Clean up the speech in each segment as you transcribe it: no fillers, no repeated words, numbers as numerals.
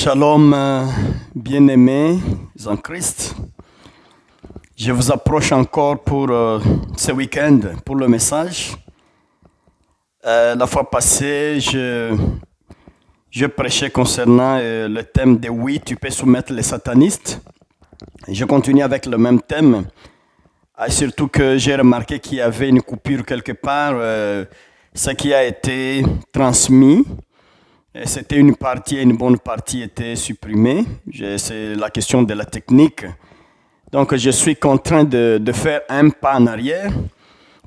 Shalom, bien-aimés en Christ. Je vous approche encore pour ce week-end, pour le message. La fois passée, je prêchais concernant le thème de oui, tu peux soumettre les satanistes. Et je continue avec le même thème. Surtout que j'ai remarqué qu'il y avait une coupure quelque part. Ce qui a été transmis. C'était une partie et une bonne partie était supprimée. C'est la question de la technique. Donc, je suis contraint de faire un pas en arrière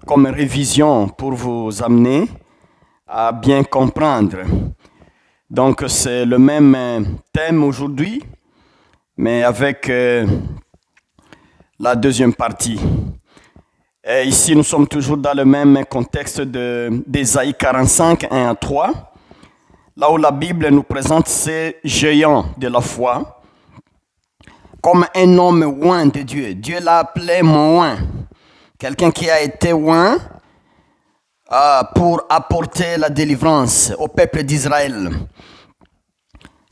comme révision pour vous amener à bien comprendre. Donc, c'est le même thème aujourd'hui, mais avec la deuxième partie. Et ici, nous sommes toujours dans le même contexte d'Ésaïe 45, 1 à 3. Là où la Bible nous présente ces géants de la foi comme un homme oint de Dieu. Dieu l'a appelé mon oint. Quelqu'un qui a été oint pour apporter la délivrance au peuple d'Israël.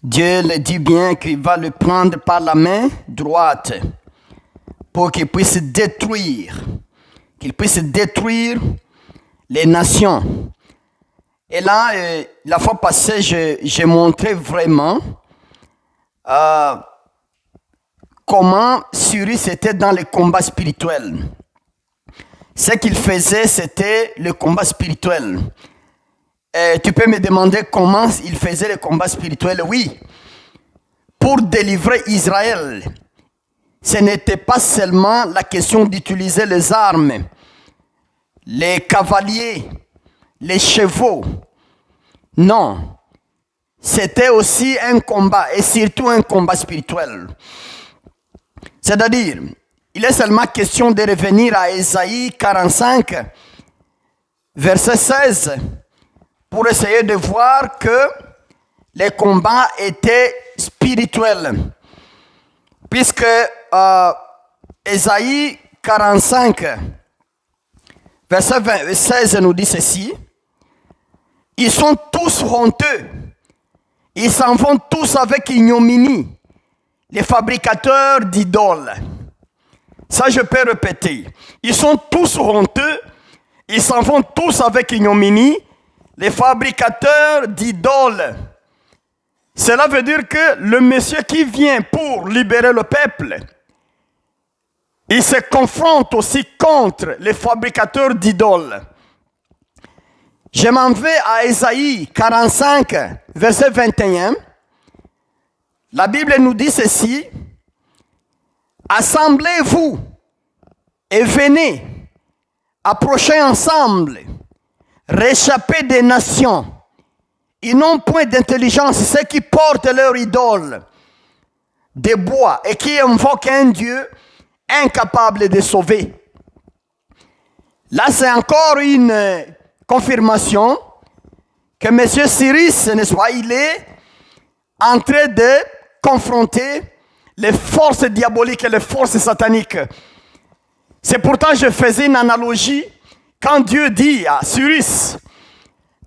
Dieu le dit bien qu'il va le prendre par la main droite pour qu'il puisse détruire les nations. Et là, la fois passée, j'ai montré vraiment comment Cyrus était dans le combat spirituel. Ce qu'il faisait, c'était le combat spirituel. Et tu peux me demander comment il faisait le combat spirituel? Oui, pour délivrer Israël. Ce n'était pas seulement la question d'utiliser les armes, les cavaliers, les chevaux. Non, c'était aussi un combat et surtout un combat spirituel. C'est-à-dire, il est seulement question de revenir à Ésaïe 45, verset 16, pour essayer de voir que les combats étaient spirituels. Puisque Ésaïe 45, verset 16 nous dit ceci: ils sont tous honteux, ils s'en vont tous avec ignominie, les fabricateurs d'idoles. Ça, je peux répéter. Ils sont tous honteux, ils s'en vont tous avec ignominie, les fabricateurs d'idoles. Cela veut dire que le monsieur qui vient pour libérer le peuple, il se confronte aussi contre les fabricateurs d'idoles. Je m'en vais à Ésaïe 45, verset 21. La Bible nous dit ceci: assemblez-vous et venez, approchez ensemble, réchappez des nations. Ils n'ont point d'intelligence, ceux qui portent leur idole de bois et qui invoquent un Dieu incapable de sauver. Là, c'est encore une confirmation que M. Cyrus, n'est-ce pas, il est en train de confronter les forces diaboliques et les forces sataniques. C'est pourtant je faisais une analogie quand Dieu dit à Cyrus: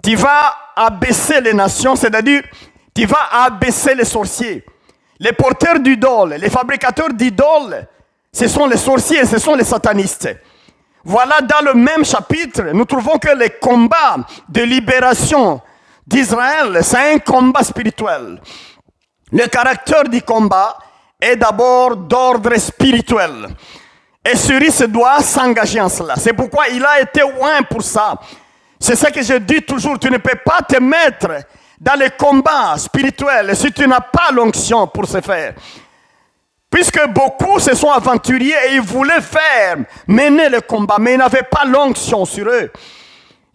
tu vas abaisser les nations, c'est-à-dire tu vas abaisser les sorciers. Les porteurs d'idoles, les fabricateurs d'idoles, ce sont les sorciers, ce sont les satanistes. Voilà, dans le même chapitre, nous trouvons que les combats de libération d'Israël, c'est un combat spirituel. Le caractère du combat est d'abord d'ordre spirituel. Et Cyrus doit s'engager en cela. C'est pourquoi il a été oint pour ça. C'est ce que je dis toujours, tu ne peux pas te mettre dans les combats spirituels si tu n'as pas l'onction pour ce faire. Puisque beaucoup se sont aventuriers et ils voulaient mener le combat, mais ils n'avaient pas l'onction sur eux.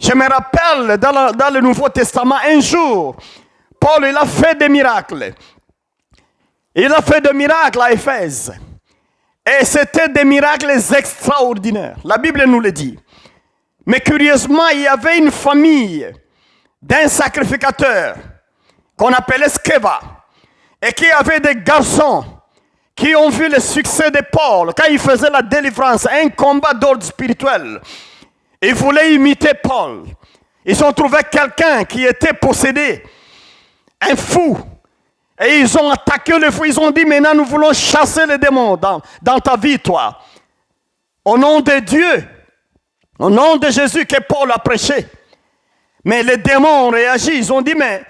Je me rappelle dans le Nouveau Testament, un jour, Paul il a fait des miracles. Il a fait des miracles à Éphèse. Et c'était des miracles extraordinaires. La Bible nous le dit. Mais curieusement, il y avait une famille d'un sacrificateur qu'on appelait Sceva et qui avait des garçons qui ont vu le succès de Paul quand il faisait la délivrance, un combat d'ordre spirituel. Ils voulaient imiter Paul. Ils ont trouvé quelqu'un qui était possédé, un fou. Et ils ont attaqué le feu. Ils ont dit, maintenant nous voulons chasser les démons dans ta vie, toi. Au nom de Dieu, au nom de Jésus que Paul a prêché. Mais les démons ont réagi. Ils ont dit, mais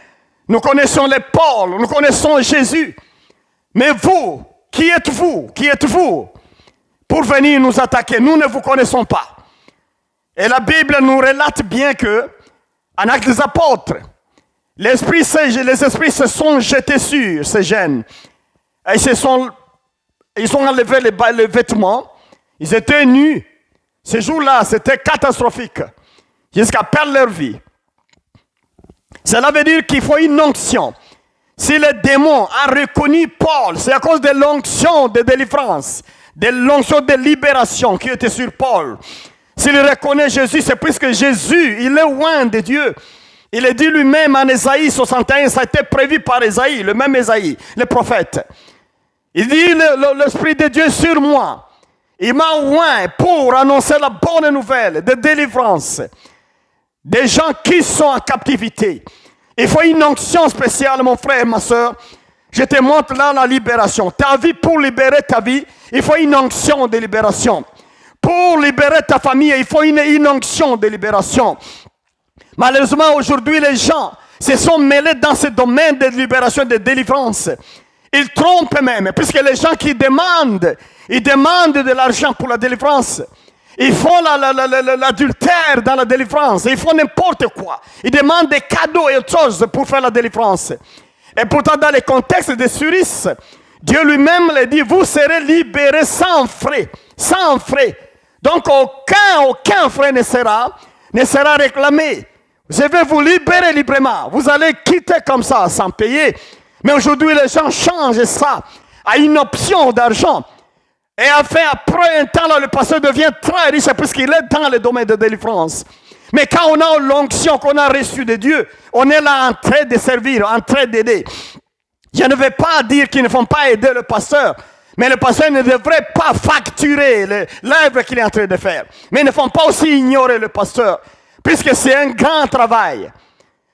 nous connaissons les Paul, nous connaissons Jésus. Mais vous, qui êtes-vous? Qui êtes-vous pour venir nous attaquer? Nous ne vous connaissons pas. Et la Bible nous relate bien que, en Actes des Apôtres, les esprits se sont jetés sur ces jeunes. Et ils ont enlevé les vêtements. Ils étaient nus. Ces jours-là, c'était catastrophique. Jusqu'à perdre leur vie. Cela veut dire qu'il faut une onction. Si le démon a reconnu Paul, c'est à cause de l'onction de délivrance, de l'onction de libération qui était sur Paul. S'il reconnaît Jésus, c'est puisque Jésus, il est loin de Dieu. Il est dit lui-même en Ésaïe 61, ça a été prévu par Ésaïe, le même Ésaïe, le prophète. Il dit, l'Esprit de Dieu est sur moi. Il m'a oint pour annoncer la bonne nouvelle de délivrance. Des gens qui sont en captivité. Il faut une onction spéciale, mon frère, ma soeur. Je te montre là la libération. Ta vie, pour libérer ta vie, il faut une onction de libération. Pour libérer ta famille, il faut une onction de libération. Malheureusement, aujourd'hui, les gens se sont mêlés dans ce domaine de libération, de délivrance. Ils trompent même, puisque les gens qui demandent, ils demandent de l'argent pour la délivrance. Ils font l'adultère dans la délivrance. Ils font n'importe quoi. Ils demandent des cadeaux et autres choses pour faire la délivrance. Et pourtant, dans les contextes de Suris, Dieu lui-même le dit, vous serez libérés sans frais. Sans frais. Donc, aucun frais ne sera réclamé. Je vais vous libérer librement. Vous allez quitter comme ça, sans payer. Mais aujourd'hui, les gens changent ça à une option d'argent. Et enfin, après un temps, là, le pasteur devient très riche puisqu'il est dans le domaine de délivrance. Mais quand on a l'onction qu'on a reçue de Dieu, on est là en train de servir, en train d'aider. Je ne vais pas dire qu'ils ne font pas aider le pasteur, mais le pasteur ne devrait pas facturer l'œuvre qu'il est en train de faire. Mais ils ne font pas aussi ignorer le pasteur, puisque c'est un grand travail.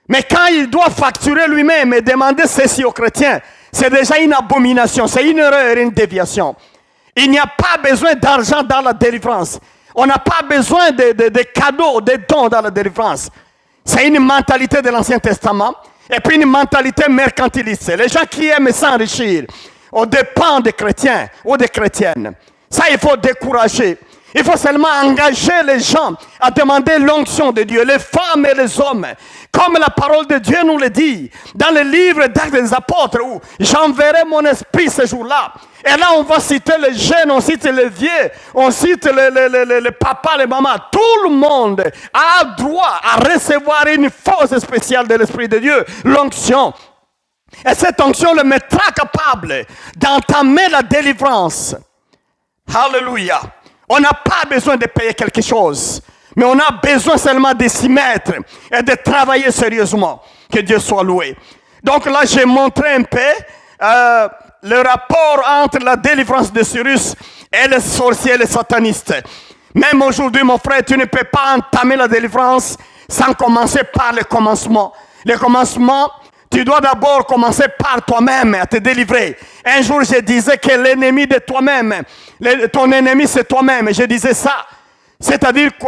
Mais quand il doit facturer lui-même et demander ceci aux chrétiens, c'est déjà une abomination, c'est une erreur, une déviation. Il n'y a pas besoin d'argent dans la délivrance. On n'a pas besoin de cadeaux, de dons dans la délivrance. C'est une mentalité de l'Ancien Testament et puis une mentalité mercantiliste. Les gens qui aiment s'enrichir aux dépens des chrétiens ou des chrétiennes. Ça, il faut décourager. Il faut seulement engager les gens à demander l'onction de Dieu, les femmes et les hommes. Comme la parole de Dieu nous le dit, dans le livre d'Actes des Apôtres, où j'enverrai mon esprit ce jour-là. Et là, on va citer les jeunes, on cite les vieux, on cite les papas, les mamans. Tout le monde a droit à recevoir une force spéciale de l'Esprit de Dieu, l'onction. Et cette onction le mettra capable d'entamer la délivrance. Alléluia. On n'a pas besoin de payer quelque chose, mais on a besoin seulement de s'y mettre et de travailler sérieusement. Que Dieu soit loué. Donc là, j'ai montré un peu le rapport entre la délivrance de Cyrus et les sorciers et les satanistes. Même aujourd'hui, mon frère, tu ne peux pas entamer la délivrance sans commencer par le commencement. Le commencement, tu dois d'abord commencer par toi-même à te délivrer. Un jour, je disais que l'ennemi de toi-même, ton ennemi, c'est toi-même. Je disais ça. C'est-à-dire que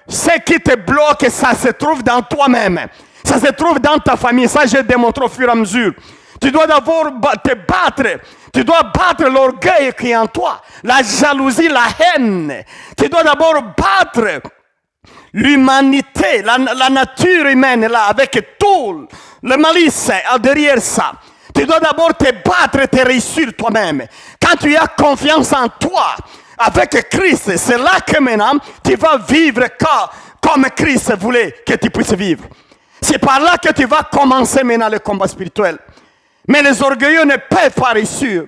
ce qui te bloque, ça se trouve dans toi-même. Ça se trouve dans ta famille. Ça, je démontre au fur et à mesure. Tu dois d'abord te battre. Tu dois battre l'orgueil qui est en toi. La jalousie, la haine. Tu dois d'abord battre l'humanité, la nature humaine là, avec tout le malice derrière ça. Tu dois d'abord te battre et te réussir toi-même. Quand tu as confiance en toi, avec Christ, c'est là que maintenant tu vas vivre comme Christ voulait que tu puisses vivre. C'est par là que tu vas commencer maintenant le combat spirituel. Mais les orgueilleux ne peuvent pas réussir.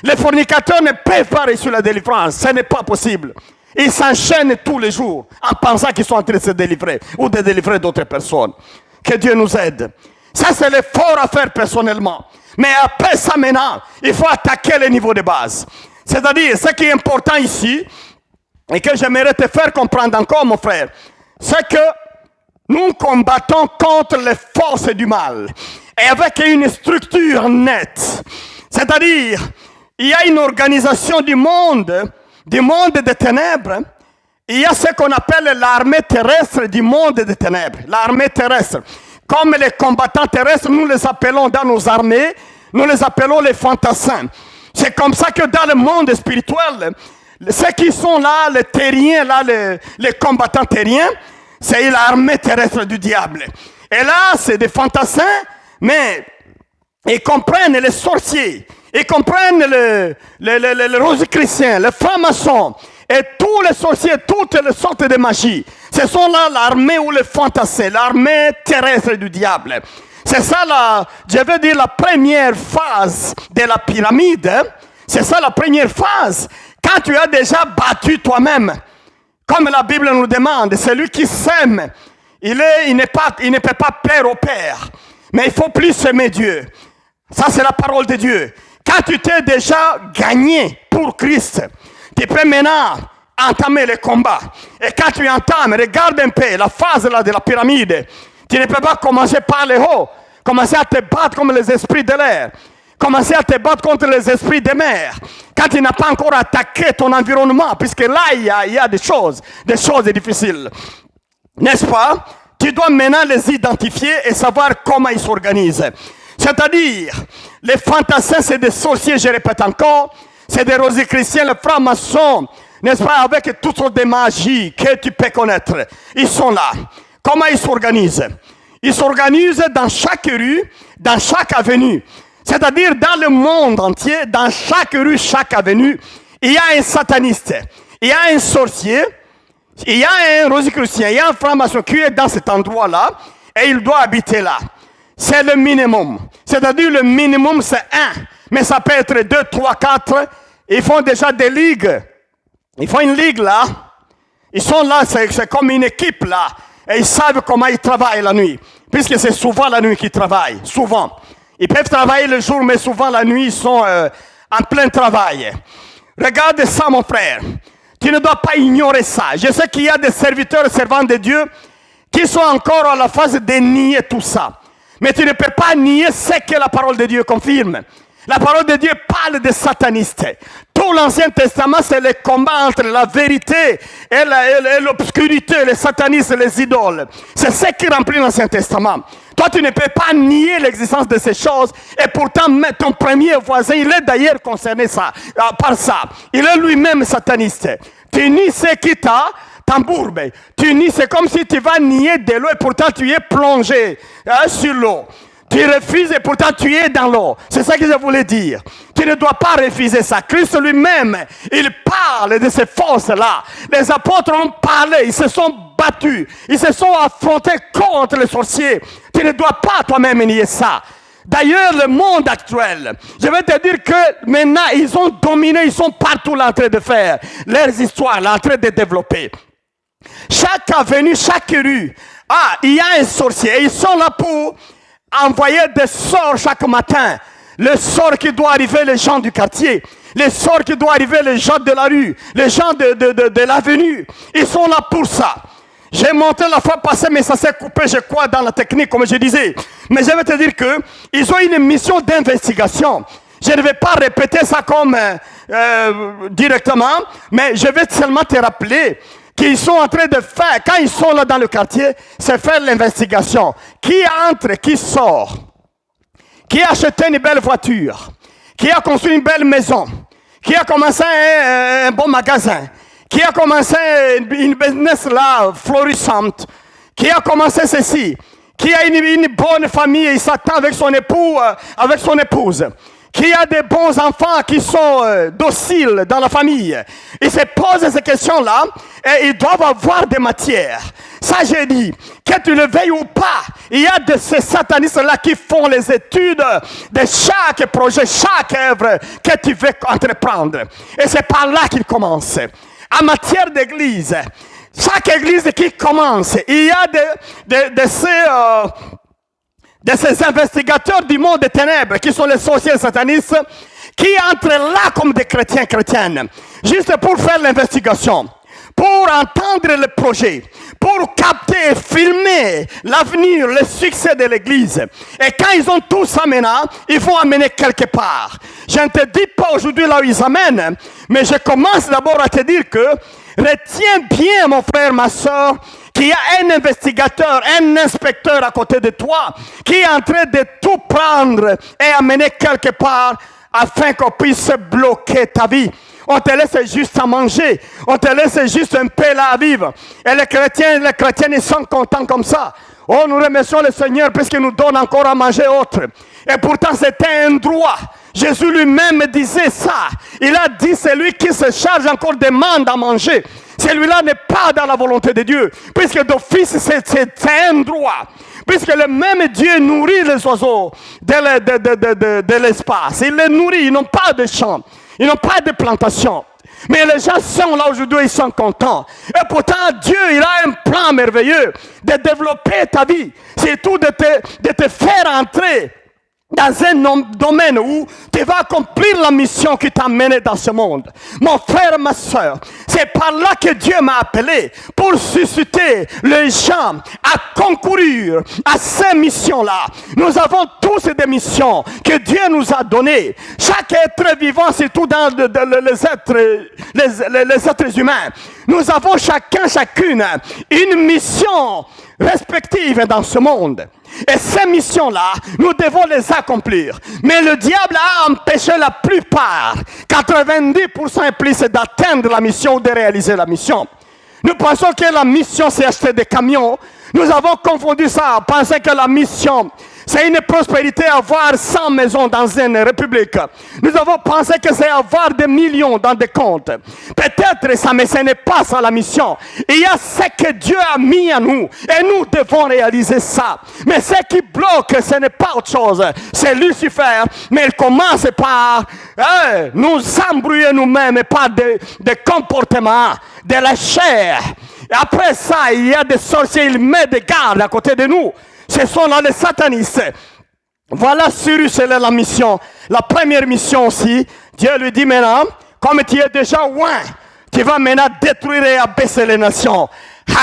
Les fornicateurs ne peuvent pas réussir la délivrance. Ce n'est pas possible. Ils s'enchaînent tous les jours en pensant qu'ils sont en train de se délivrer ou de délivrer d'autres personnes. Que Dieu nous aide. Ça, c'est l'effort à faire personnellement. Mais après ça, maintenant, il faut attaquer le niveau de base. C'est-à-dire, ce qui est important ici, et que j'aimerais te faire comprendre encore, mon frère, c'est que nous combattons contre les forces du mal. et avec une structure nette. C'est-à-dire, il y a une organisation du monde des ténèbres. Il y a ce qu'on appelle l'armée terrestre du monde des ténèbres. L'armée terrestre. Comme les combattants terrestres, nous les appelons dans nos armées, nous les appelons les fantassins. C'est comme ça que dans le monde spirituel, ceux qui sont là, les terriens, là, les combattants terriens, c'est l'armée terrestre du diable. Et là, c'est des fantassins, mais ils comprennent les sorciers, ils comprennent les rosicruciens, les francs-maçons, et tous les sorciers, toutes les sortes de magie. Ce sont là l'armée ou les fantassins, l'armée terrestre du diable. C'est ça, je veux dire, la première phase de la pyramide. C'est ça la première phase. Quand tu as déjà battu toi-même, comme la Bible nous demande, celui qui sème, il ne peut pas plaire au Père. Mais il faut plus aimer Dieu. Ça, c'est la parole de Dieu. Quand tu t'es déjà gagné pour Christ, tu peux maintenant entamer le combat. Et quand tu entames, regarde un peu la phase là de la pyramide. Tu ne peux pas commencer par le haut. Commencer à te battre comme les esprits de l'air. Commencer à te battre contre les esprits des mers. Quand tu n'as pas encore attaqué ton environnement, puisque là, il y a des choses difficiles. N'est-ce pas? Tu dois maintenant les identifier et savoir comment ils s'organisent. C'est-à-dire, les fantassins, c'est des sorciers, je répète encore. C'est des rosicruciens, les francs-maçons, n'est-ce pas, avec toutes sortes de magies que tu peux connaître. Ils sont là. Comment ils s'organisent? Ils s'organisent dans chaque rue, dans chaque avenue. C'est-à-dire dans le monde entier, dans chaque rue, chaque avenue, il y a un sataniste, il y a un sorcier, il y a un rosicrucien, il y a un franc-maçon qui est dans cet endroit-là et il doit habiter là. C'est le minimum. C'est-à-dire le minimum, c'est 1. Mais ça peut être 2, 3, 4. Ils font déjà des ligues. Ils font une ligue là. Ils sont là, c'est comme une équipe là. Et ils savent comment ils travaillent la nuit. Puisque c'est souvent la nuit qu'ils travaillent. Souvent. Ils peuvent travailler le jour, mais souvent la nuit, ils sont en plein travail. Regarde ça, mon frère. Tu ne dois pas ignorer ça. Je sais qu'il y a des serviteurs et servantes de Dieu qui sont encore à la phase de nier tout ça. Mais tu ne peux pas nier ce que la parole de Dieu confirme. La parole de Dieu parle des satanistes. Tout l'Ancien Testament, c'est le combat entre la vérité et l'obscurité, les satanistes et les idoles. C'est ce qui remplit l'Ancien Testament. Toi, tu ne peux pas nier l'existence de ces choses. Et pourtant, ton premier voisin, il est d'ailleurs concerné par ça. Il est lui-même sataniste. Tu nies ce qui t'embourbe. Tu nies, c'est comme si tu vas nier de l'eau et pourtant tu es plongé sur l'eau. Tu refuses et pourtant tu es dans l'eau. C'est ça que je voulais dire. Tu ne dois pas refuser ça. Christ lui-même, il parle de ces forces-là. Les apôtres ont parlé, ils se sont battus. Ils se sont affrontés contre les sorciers. Tu ne dois pas toi-même nier ça. D'ailleurs, le monde actuel, je vais te dire que maintenant, ils ont dominé, ils sont partout là en train de faire leurs histoires, là en train de développer. Chaque avenue, chaque rue, il y a un sorcier. Et ils sont là pour envoyer des sorts chaque matin. Le sort qui doit arriver les gens du quartier. Les sorts qui doit arriver les gens de la rue. Les gens de l'avenue. Ils sont là pour ça. J'ai montré la fois passée, mais ça s'est coupé, je crois, dans la technique, comme je disais. Mais je vais te dire qu'ils ont une mission d'investigation. Je ne vais pas répéter ça comme directement, mais je vais seulement te rappeler qu'ils sont en train de faire, quand ils sont là dans le quartier, c'est faire l'investigation. Qui entre, qui sort? Qui a acheté une belle voiture? Qui a construit une belle maison? Qui a commencé un bon magasin? Qui a commencé une business là, florissante? Qui a commencé ceci? Qui a une bonne famille et il s'attend avec son époux, avec son épouse? Qui a des bons enfants qui sont dociles dans la famille? Ils se posent ces questions-là et ils doivent avoir des matières. Ça, j'ai dit, que tu le veuilles ou pas, il y a de ces satanistes-là qui font les études de chaque projet, chaque œuvre que tu veux entreprendre. Et c'est par là qu'ils commencent. En matière d'église, chaque église qui commence, il y a de ces investigateurs du monde des ténèbres, qui sont les sorciers satanistes, qui entrent là comme des chrétiens, chrétiennes, juste pour faire l'investigation, pour entendre le projet, pour capter et filmer l'avenir, le succès de l'Église. Et quand ils ont tout ça maintenant, ils vont amener quelque part. Je ne te dis pas aujourd'hui là où ils amènent, mais je commence d'abord à te dire que retiens bien, mon frère, ma soeur, qu'il y a un investigateur, un inspecteur à côté de toi qui est en train de tout prendre et amener quelque part afin qu'on puisse bloquer ta vie. On te laisse juste à manger. On te laisse juste un peu là à vivre. Et les chrétiens, ils sont contents comme ça. Oh, nous remercions le Seigneur puisqu'il nous donne encore à manger autre. Et pourtant, c'était un droit. Jésus lui-même disait ça. Il a dit, celui qui se charge encore demande à manger. Celui-là n'est pas dans la volonté de Dieu. Puisque d'office, c'est un droit. Puisque le même Dieu nourrit les oiseaux de l'espace. Il les nourrit, ils n'ont pas de champs. Ils n'ont pas de plantation. Mais les gens sont là aujourd'hui, ils sont contents. Et pourtant, Dieu, il a un plan merveilleux de développer ta vie. C'est tout de te faire entrer dans un domaine où tu vas accomplir la mission qui t'a mené dans ce monde. Mon frère, ma soeur, c'est par là que Dieu m'a appelé pour susciter les gens à concourir à ces missions-là. Nous avons tous des missions que Dieu nous a données. Chaque être vivant, surtout dans les êtres humains, nous avons chacune une mission respective dans ce monde. Et ces missions-là, nous devons les accomplir. Mais le diable a empêché la plupart, 90% et plus, d'atteindre la mission ou de réaliser la mission. Nous pensons que la mission, c'est acheter des camions. Nous avons confondu ça, pensant que la mission, c'est une prospérité, avoir 100 maisons dans une république. Nous avons pensé que c'est avoir des millions dans des comptes. Peut-être ça, mais ce n'est pas ça la mission. Il y a ce que Dieu a mis à nous. Et nous devons réaliser ça. Mais ce qui bloque, ce n'est pas autre chose. C'est Lucifer. Mais il commence par nous embrouiller nous-mêmes par des comportements de la chair. Et après ça, il y a des sorciers, il met des gardes à côté de nous. Ce sont là les satanistes. Voilà Cyrus, c'est la mission. La première mission aussi, Dieu lui dit maintenant, comme tu es déjà loin, tu vas maintenant détruire et abaisser les nations.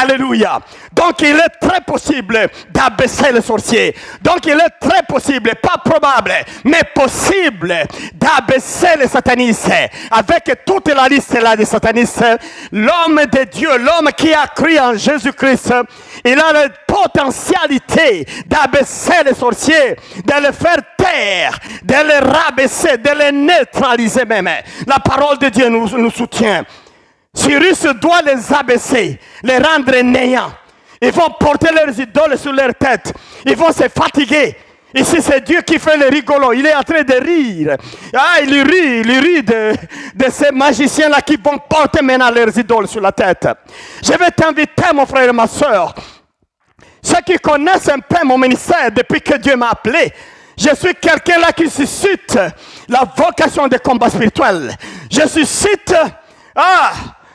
Alléluia. Donc il est très possible d'abaisser les sorciers. Donc il est très possible, pas probable, mais possible d'abaisser les satanistes. Avec toute la liste là des satanistes, l'homme de Dieu, l'homme qui a cru en Jésus-Christ, il a la potentialité d'abaisser les sorciers, de les faire taire, de les rabaisser, de les neutraliser même. La parole de Dieu nous soutient. Cyrus doit les abaisser, les rendre néants. Ils vont porter leurs idoles sur leur tête. Ils vont se fatiguer. Ici, c'est Dieu qui fait le rigolo. Il est en train de rire. Il rit de ces magiciens-là qui vont porter maintenant leurs idoles sur la tête. Je vais t'inviter, mon frère et ma soeur. Ceux qui connaissent un peu mon ministère depuis que Dieu m'a appelé, je suis quelqu'un là qui suscite la vocation des combats spirituels. Je suscite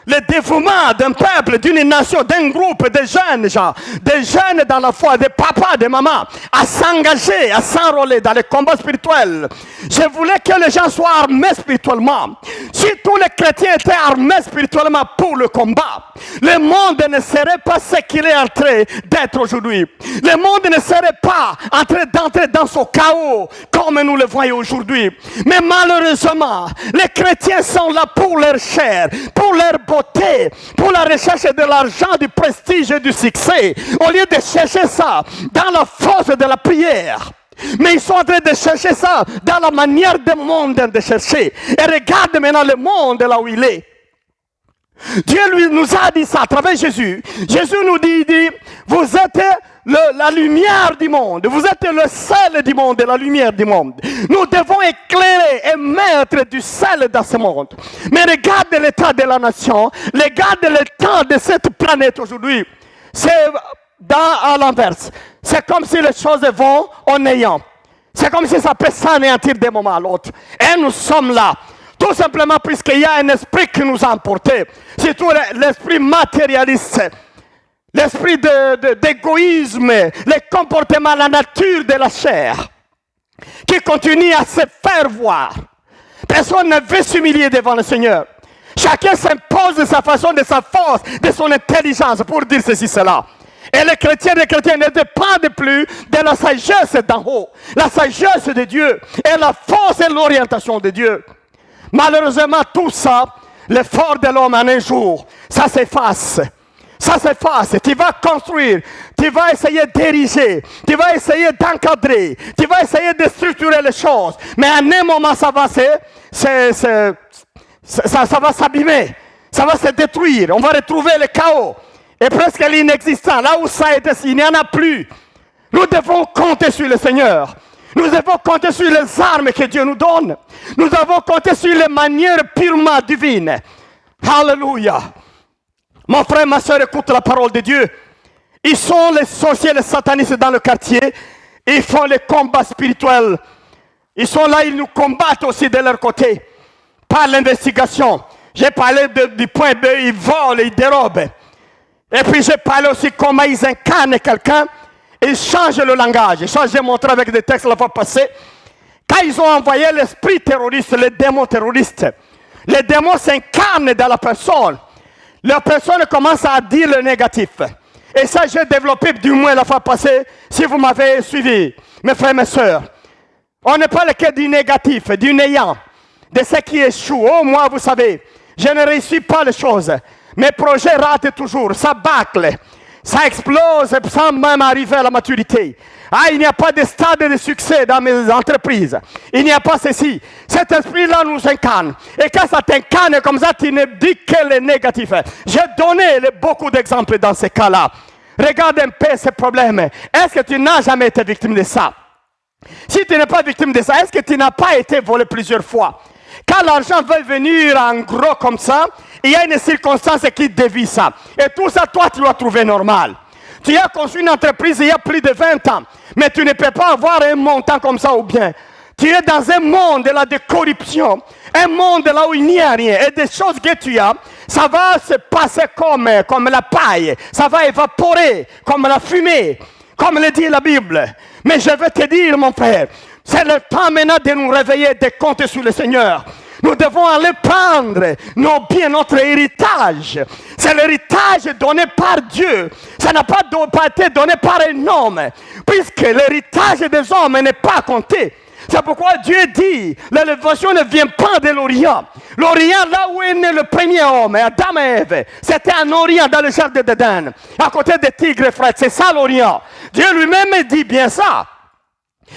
le dévouement d'un peuple, d'une nation, d'un groupe de jeunes gens, des jeunes dans la foi, des papas, des mamans, à s'engager, à s'enrôler dans les combats spirituels. Je voulais que les gens soient armés spirituellement. Si tous les chrétiens étaient armés spirituellement pour le combat, le monde ne serait pas ce qu'il est en train d'être aujourd'hui. Le monde ne serait pas en train d'entrer dans son chaos comme nous le voyons aujourd'hui. Mais malheureusement, les chrétiens sont là pour leur chair, pour leur beauté, pour la recherche de l'argent, du prestige et du succès, au lieu de chercher ça dans la force de la prière. Mais ils sont en train de chercher ça dans la manière du monde de chercher. Et regarde maintenant le monde là où il est. Dieu nous a dit ça à travers Jésus. Jésus nous dit, vous êtes la lumière du monde. Vous êtes le sel du monde et la lumière du monde. Nous devons éclairer et mettre du sel dans ce monde. Mais regarde l'état de la nation. Regarde l'état de cette planète aujourd'hui. C'est à l'inverse. C'est comme si les choses vont en néant. C'est comme si ça peut s'anéantir d'un moment à l'autre. Et nous sommes là. Tout simplement puisqu'il y a un esprit qui nous a emportés. Surtout l'esprit matérialiste. L'esprit d'égoïsme, les comportements, la nature de la chair, qui continue à se faire voir. Personne ne veut s'humilier devant le Seigneur. Chacun s'impose de sa façon, de sa force, de son intelligence pour dire ceci, cela. Et les chrétiens ne dépendent plus de la sagesse d'en haut, la sagesse de Dieu et la force et l'orientation de Dieu. Malheureusement, tout ça, l'effort de l'homme en un jour, ça s'efface. Ça s'efface. Tu vas construire, tu vas essayer d'ériger, tu vas essayer d'encadrer, tu vas essayer de structurer les choses. Mais à un moment, ça va s'abîmer, ça va se détruire. On va retrouver le chaos. Et presque l'inexistant, là où ça était, il n'y en a plus. Nous devons compter sur le Seigneur. Nous devons compter sur les armes que Dieu nous donne. Nous devons compter sur les manières purement divines. Alléluia. Mon frère, ma soeur, écoute la parole de Dieu. Ils sont les sorciers, les satanistes dans le quartier. Ils font les combats spirituels. Ils sont là, ils nous combattent aussi de leur côté. Par l'investigation. J'ai parlé du point B, ils volent, ils dérobent. Et puis j'ai parlé aussi comment ils incarnent quelqu'un. Ils changent le langage. J'ai montré avec des textes la fois passée. Quand ils ont envoyé l'esprit terroriste, les démons terroristes, les démons s'incarnent dans la personne. La personne commence à dire le négatif. Et ça, j'ai développé du moins la fois passée, si vous m'avez suivi, mes frères et mes sœurs. On ne parle que du négatif, du néant, de ce qui échoue. Oh, moi, vous savez, je ne réussis pas les choses. Mes projets ratent toujours, ça bâcle, ça explose sans même arriver à la maturité. Ah, il n'y a pas de stade de succès dans mes entreprises. Il n'y a pas ceci. Cet esprit-là nous incarne. Et quand ça t'incarne comme ça, tu ne dis que le négatif. J'ai donné beaucoup d'exemples dans ces cas-là. Regarde un peu ces problèmes. Est-ce que tu n'as jamais été victime de ça? Si tu n'es pas victime de ça, est-ce que tu n'as pas été volé plusieurs fois? Quand l'argent veut venir en gros comme ça, il y a une circonstance qui dévie ça. Et tout ça, toi, tu l'as trouvé normal. Tu as construit une entreprise il y a plus de 20 ans, mais tu ne peux pas avoir un montant comme ça ou bien. Tu es dans un monde là, de corruption, un monde là où il n'y a rien. Et des choses que tu as, ça va se passer comme la paille. Ça va évaporer comme la fumée, comme le dit la Bible. Mais je veux te dire, mon frère, c'est le temps maintenant de nous réveiller, de compter sur le Seigneur. Nous devons aller prendre nos biens, notre héritage. C'est l'héritage donné par Dieu. Ça n'a pas été donné par un homme. Puisque l'héritage des hommes n'est pas compté. C'est pourquoi Dieu dit, l'élévation ne vient pas de l'Orient. L'Orient, là où est né le premier homme, Adam et Ève, c'était en Orient, dans le jardin d'Éden, à côté des tigres et frères. C'est ça l'Orient. Dieu lui-même dit bien ça.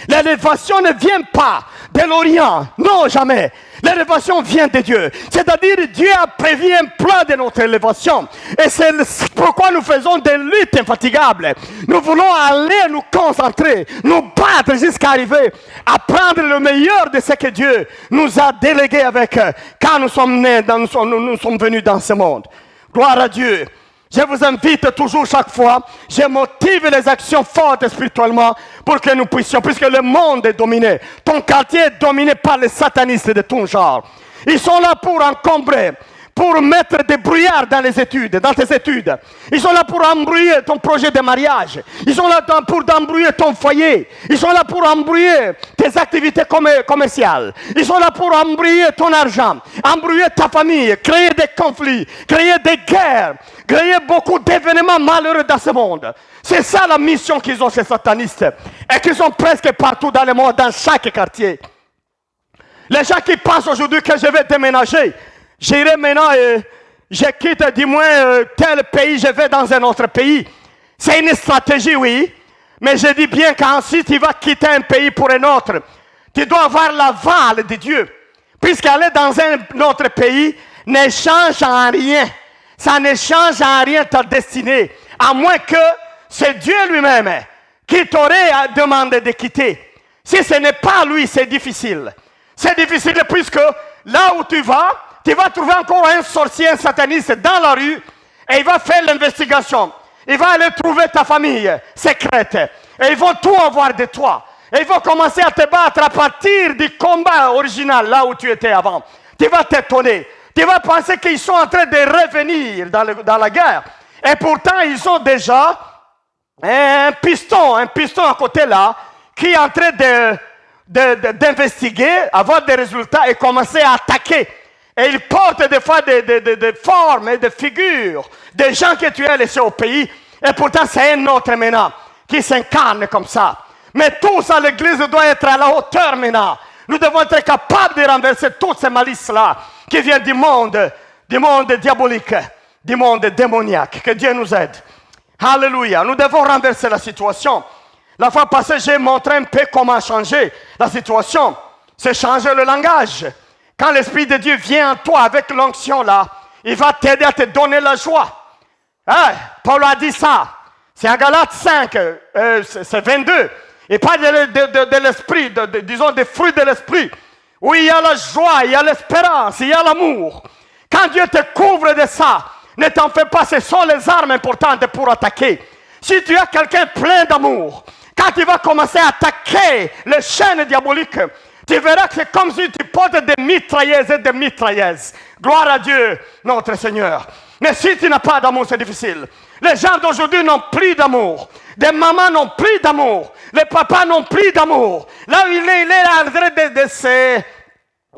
L'élévation ne vient pas de l'Orient. Non, jamais. L'élévation vient de Dieu. C'est-à-dire, Dieu a prévu un plan de notre élévation. Et c'est pourquoi nous faisons des luttes infatigables. Nous voulons aller nous concentrer, nous battre jusqu'à arriver à prendre le meilleur de ce que Dieu nous a délégué avec quand nous sommes nés, nous sommes venus dans ce monde. Gloire à Dieu. Je vous invite toujours, chaque fois, je motive les actions fortes spirituellement pour que nous puissions, puisque le monde est dominé. Ton quartier est dominé par les satanistes de tout genre. Ils sont là pour encombrer, pour mettre des brouillards dans les études, dans tes études. Ils sont là pour embrouiller ton projet de mariage. Ils sont là pour embrouiller ton foyer. Ils sont là pour embrouiller tes activités commerciales. Ils sont là pour embrouiller ton argent, embrouiller ta famille, créer des conflits, créer des guerres, créer beaucoup d'événements malheureux dans ce monde. C'est ça la mission qu'ils ont, ces satanistes. Et qu'ils sont presque partout dans le monde, dans chaque quartier. Les gens qui pensent aujourd'hui que je vais déménager, j'irai maintenant et je quitte du moins tel pays, je vais dans un autre pays. C'est une stratégie, oui. Mais je dis bien qu'ensuite, tu vas quitter un pays pour un autre. Tu dois avoir l'aval de Dieu. Puisqu'aller dans un autre pays ne change en rien. Ça ne change en rien ta destinée. À moins que c'est Dieu lui-même qui t'aurait demandé de quitter. Si ce n'est pas lui, c'est difficile. C'est difficile puisque là où tu vas trouver encore un sorcier, un sataniste dans la rue et il va faire l'investigation. Il va aller trouver ta famille secrète et ils vont tout avoir de toi. Et ils vont commencer à te battre à partir du combat original, là où tu étais avant. Tu vas t'étonner. Tu vas penser qu'ils sont en train de revenir dans la guerre. Et pourtant, ils ont déjà un piston à côté là, qui est en train d'investiguer, avoir des résultats et commencer à attaquer Et il porte des fois des formes et des figures des gens que tu as laissés au pays. Et pourtant, c'est un autre maintenant qui s'incarne comme ça. Mais tout ça, l'Église doit être à la hauteur maintenant. Nous devons être capables de renverser toutes ces malices-là qui viennent du monde diabolique, du monde démoniaque. Que Dieu nous aide. Alléluia. Nous devons renverser la situation. La fois passée, j'ai montré un peu comment changer la situation. C'est changer le langage. Quand l'Esprit de Dieu vient en toi avec l'onction là, il va t'aider à te donner la joie. Hein? Paul a dit ça. C'est en Galates 5, c'est 22. Il parle de l'esprit, disons des fruits de l'esprit. Où il y a la joie, il y a l'espérance, il y a l'amour. Quand Dieu te couvre de ça, ne t'en fais pas, ce sont les armes importantes pour attaquer. Si tu as quelqu'un plein d'amour, quand il va commencer à attaquer les chaînes diaboliques, tu verras que c'est comme si tu portes des mitrailleuses et des mitrailleuses. Gloire à Dieu, notre Seigneur. Mais si tu n'as pas d'amour, c'est difficile. Les gens d'aujourd'hui n'ont plus d'amour. Des mamans n'ont plus d'amour. Les papas n'ont plus d'amour. Là, il est en train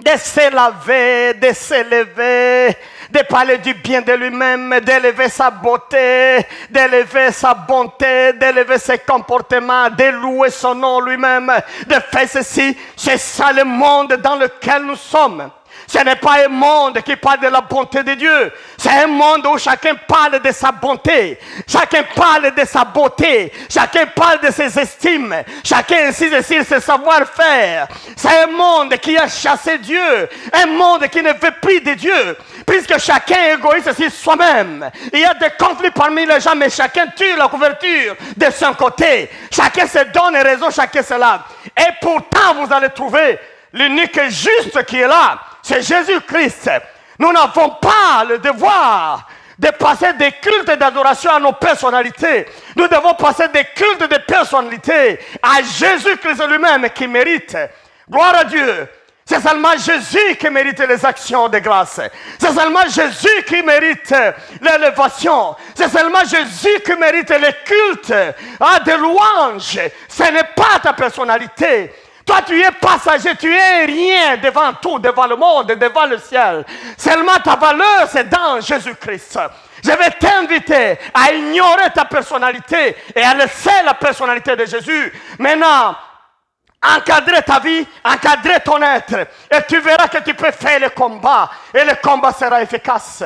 de s'élever, de s'élever, de parler du bien de lui-même, d'élever sa beauté, d'élever sa bonté, d'élever ses comportements, de louer son nom lui-même, de faire ceci. C'est ça le monde dans lequel nous sommes. Ce n'est pas un monde qui parle de la bonté de Dieu. C'est un monde où chacun parle de sa bonté. Chacun parle de sa beauté. Chacun parle de ses estimes. Chacun insiste sur ses savoir-faire. C'est un monde qui a chassé Dieu. Un monde qui ne veut plus de Dieu. Puisque chacun est égoïste sur soi-même. Il y a des conflits parmi les gens, mais chacun tire la couverture de son côté. Chacun se donne raison, chacun se lave. Et pourtant, vous allez trouver l'unique juste qui est là. C'est Jésus-Christ. Nous n'avons pas le devoir de passer des cultes d'adoration à nos personnalités. Nous devons passer des cultes de personnalité à Jésus-Christ lui-même qui mérite. Gloire à Dieu. C'est seulement Jésus qui mérite les actions de grâce. C'est seulement Jésus qui mérite l'élévation. C'est seulement Jésus qui mérite les cultes de louange. Ce n'est pas ta personnalité. Toi, tu es passager, tu es rien devant tout, devant le monde, devant le ciel. Seulement ta valeur, c'est dans Jésus-Christ. Je vais t'inviter à ignorer ta personnalité et à laisser la personnalité de Jésus. Maintenant, encadrer ta vie, encadrer ton être. Et tu verras que tu peux faire le combat. Et le combat sera efficace.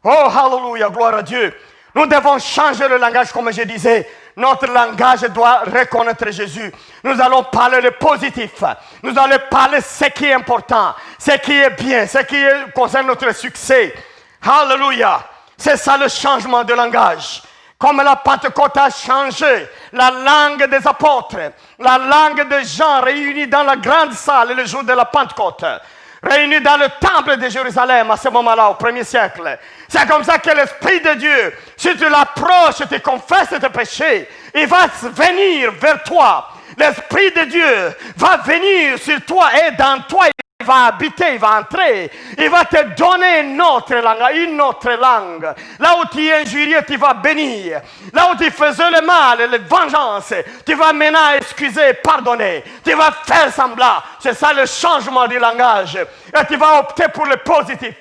Oh, hallelujah, gloire à Dieu. Nous devons changer le langage, comme je disais. Notre langage doit reconnaître Jésus. Nous allons parler le positif. Nous allons parler ce qui est important, ce qui est bien, ce qui concerne notre succès. Alléluia. C'est ça le changement de langage. Comme la Pentecôte a changé la langue des apôtres, la langue des gens réunis dans la grande salle le jour de la Pentecôte. Réunis dans le temple de Jérusalem à ce moment-là, au 1er siècle. C'est comme ça que l'Esprit de Dieu, si tu l'approches et tu confesses tes péchés, il va venir vers toi. L'Esprit de Dieu va venir sur toi et dans toi, il va habiter, il va entrer. Il va te donner une autre langue. Là où tu es injurieux, tu vas bénir. Là où tu faisais le mal, la vengeance, tu vas maintenant excuser, pardonner. Tu vas faire semblant. C'est ça le changement du langage. Et tu vas opter pour le positif.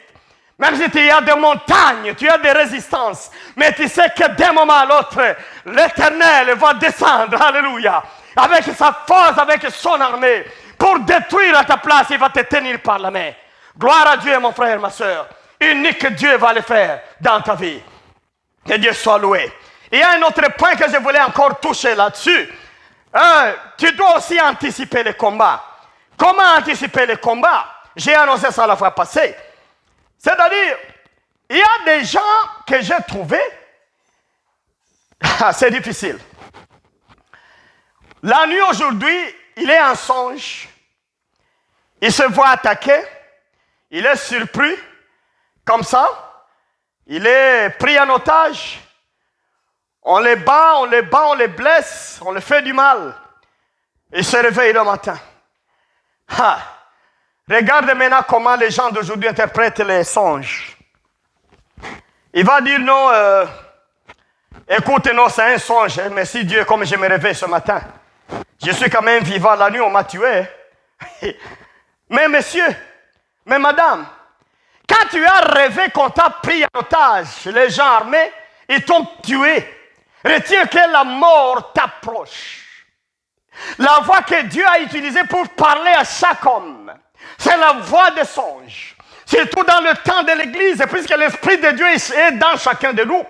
Même si tu as des montagnes, tu as des résistances. Mais tu sais que d'un moment à l'autre, l'Éternel va descendre. Alléluia. Avec sa force, avec son armée. Pour détruire à ta place, il va te tenir par la main. Gloire à Dieu, mon frère, ma soeur. Unique Dieu va le faire dans ta vie. Que Dieu soit loué. Il y a un autre point que je voulais encore toucher là-dessus. Tu dois aussi anticiper les combats. Comment anticiper les combats? J'ai annoncé ça la fois passée. C'est-à-dire, il y a des gens que j'ai trouvés, c'est difficile. La nuit aujourd'hui, il est en songe. Il se voit attaquer. Il est surpris, comme ça. Il est pris en otage. On les bat, on les blesse, on les fait du mal. Il se réveille le matin. Regarde maintenant comment les gens d'aujourd'hui interprètent les songes. Il va dire non, écoute, non, c'est un songe. Merci Dieu, comme je me réveille ce matin. Je suis quand même vivant, la nuit on m'a tué. Mais monsieur, mais madame, Quand tu as rêvé qu'on t'a pris en otage, les gens armés, ils t'ont tué. Retiens que la mort t'approche. La voix que Dieu a utilisée pour parler à chaque homme, c'est la voix des songes. Surtout dans le temps de l'Église, puisque l'Esprit de Dieu est dans chacun de nous.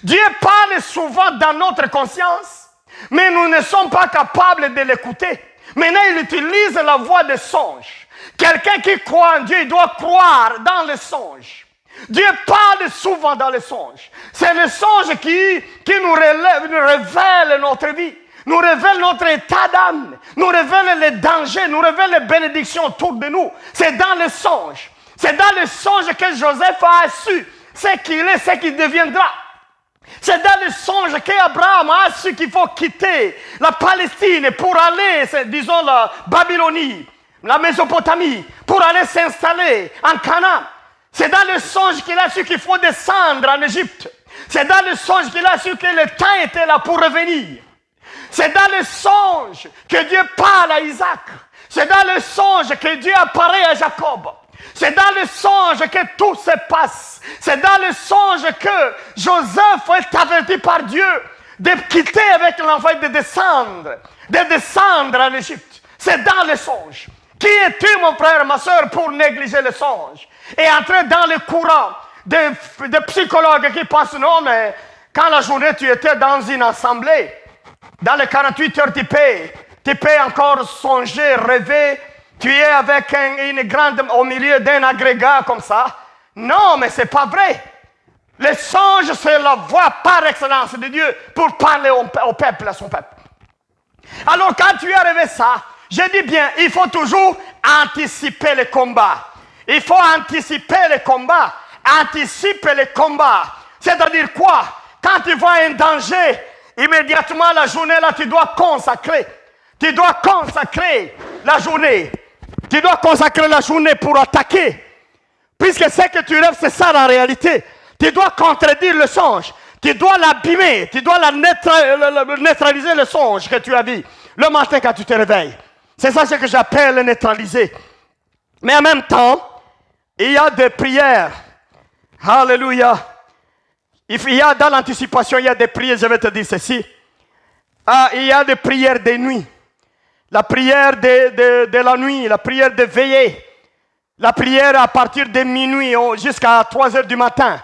Dieu parle souvent dans notre conscience, mais nous ne sommes pas capables de l'écouter. Maintenant, il utilise la voix des songes. Quelqu'un qui croit en Dieu, il doit croire dans les songes. Dieu parle souvent dans les songes. C'est les songes qui nous révèlent notre vie, nous révèlent notre état d'âme, nous révèlent les dangers, nous révèlent les bénédictions autour de nous. C'est dans les songes. C'est dans les songes que Joseph a su ce qu'il est, ce qu'il deviendra. C'est dans les songes qu'Abraham a su qu'il faut quitter la Palestine pour aller, disons, la Babylonie, la Mésopotamie, pour aller s'installer en Canaan. C'est dans le songe qu'il a su qu'il faut descendre en Égypte. C'est dans le songe qu'il a su que le temps était là pour revenir. C'est dans le songe que Dieu parle à Isaac. C'est dans le songe que Dieu apparaît à Jacob. C'est dans le songe que tout se passe. C'est dans le songe que Joseph est averti par Dieu de quitter avec l'enfant, de descendre en Égypte. C'est dans le songe. Qui es-tu, mon frère, ma soeur, pour négliger le songe et entrer dans le courant de psychologues qui pensent non, mais quand la journée tu étais dans une assemblée, dans les 48 heures tu peux encore songer, rêver, tu es avec une grande, au milieu d'un agrégat comme ça. Non, mais c'est pas vrai. Le songe, c'est la voix par excellence de Dieu pour parler au peuple, à son peuple. Alors quand tu as rêvé ça, je dis bien, il faut toujours anticiper les combats. Il faut anticiper les combats. Anticiper les combats. C'est-à-dire quoi? Quand tu vois un danger, immédiatement la journée là, tu dois consacrer. Tu dois consacrer la journée. Tu dois consacrer la journée pour attaquer. Puisque ce que tu rêves, c'est ça la réalité. Tu dois contredire le songe. Tu dois l'abîmer. Tu dois neutraliser le songe que tu as vu le matin quand tu te réveilles. C'est ça ce que j'appelle neutraliser. Mais en même temps, il y a des prières. Alléluia. Il y a dans l'anticipation, il y a des prières, je vais te dire ceci. Il y a des prières de nuit. La prière de la nuit, la prière de veillée. La prière à partir de minuit jusqu'à 3 heures du matin.